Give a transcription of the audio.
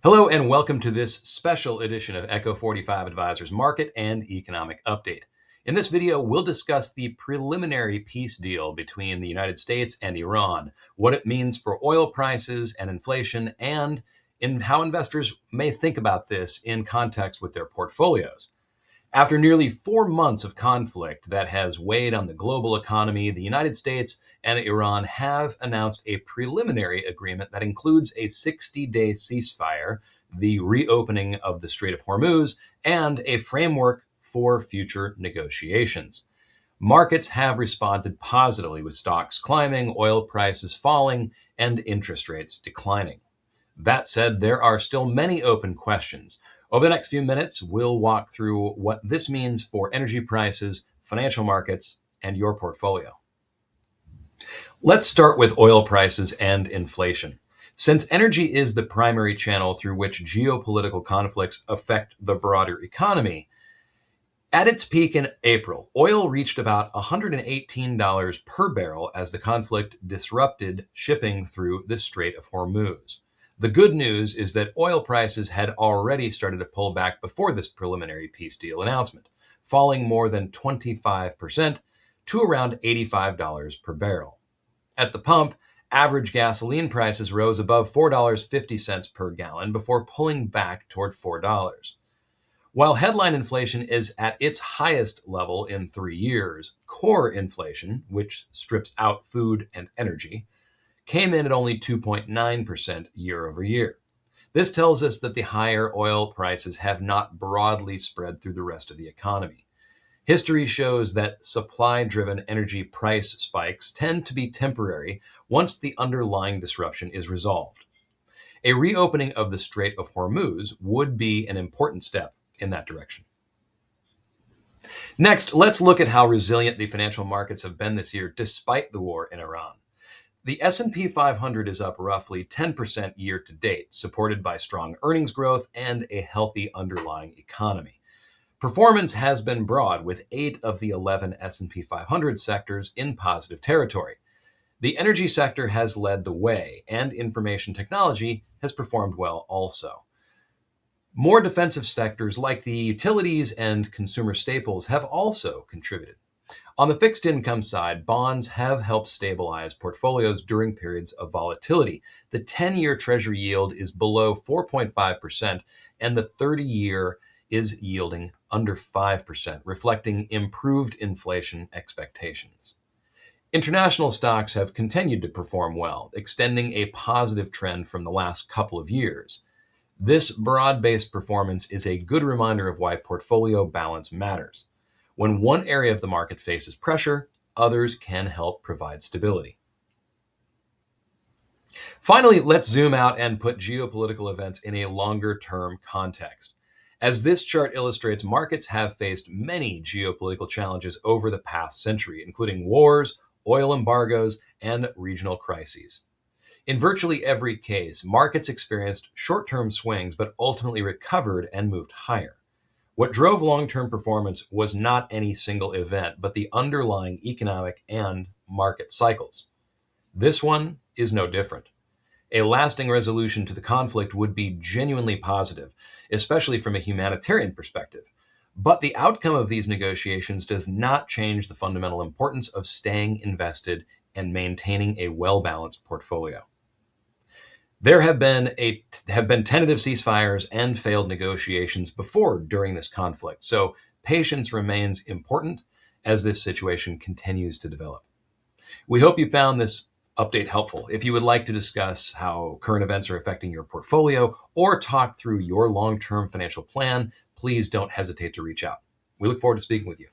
Hello and welcome to this special edition of Echo45 Advisors Market and Economic Update. In this video, we'll discuss the preliminary peace deal between the United States and Iran, what it means for oil prices and inflation, and in how investors may think about this in context with their portfolios. After nearly 4 months of conflict that has weighed on the global economy, the United States and Iran have announced a preliminary agreement that includes a 60-day ceasefire, the reopening of the Strait of Hormuz, and a framework for future negotiations. Markets have responded positively, with stocks climbing, oil prices falling, and interest rates declining. That said, there are still many open questions. Over the next few minutes, we'll walk through what this means for energy prices, financial markets, and your portfolio. Let's start with oil prices and inflation. Since energy is the primary channel through which geopolitical conflicts affect the broader economy, at its peak in April, oil reached about $118 per barrel as the conflict disrupted shipping through the Strait of Hormuz. The good news is that oil prices had already started to pull back before this preliminary peace deal announcement, falling more than 25% to around $85 per barrel. At the pump, average gasoline prices rose above $4.50 per gallon before pulling back toward $4. While headline inflation is at its highest level in 3 years, core inflation, which strips out food and energy, came in at only 2.9% year over year. This tells us that the higher oil prices have not broadly spread through the rest of the economy. History shows that supply-driven energy price spikes tend to be temporary once the underlying disruption is resolved. A reopening of the Strait of Hormuz would be an important step in that direction. Next, let's look at how resilient the financial markets have been this year despite the war in Iran. The S&P 500 is up roughly 10% year to date, supported by strong earnings growth and a healthy underlying economy. Performance has been broad, with 8 of the 11 S&P 500 sectors in positive territory. The energy sector has led the way, and information technology has performed well also. More defensive sectors like the utilities and consumer staples have also contributed. On the fixed income side, bonds have helped stabilize portfolios during periods of volatility. The 10-year Treasury yield is below 4.5%, and the 30-year is yielding under 5%, reflecting improved inflation expectations. International stocks have continued to perform well, extending a positive trend from the last couple of years. This broad-based performance is a good reminder of why portfolio balance matters. When one area of the market faces pressure, others can help provide stability. Finally, let's zoom out and put geopolitical events in a longer-term context. As this chart illustrates, markets have faced many geopolitical challenges over the past century, including wars, oil embargoes, and regional crises. In virtually every case, markets experienced short-term swings but ultimately recovered and moved higher. What drove long-term performance was not any single event, but the underlying economic and market cycles. This one is no different. A lasting resolution to the conflict would be genuinely positive, especially from a humanitarian perspective. But the outcome of these negotiations does not change the fundamental importance of staying invested and maintaining a well-balanced portfolio. There have been tentative ceasefires and failed negotiations before during this conflict, so patience remains important as this situation continues to develop. We hope you found this update helpful. If you would like to discuss how current events are affecting your portfolio or talk through your long-term financial plan, please don't hesitate to reach out. We look forward to speaking with you.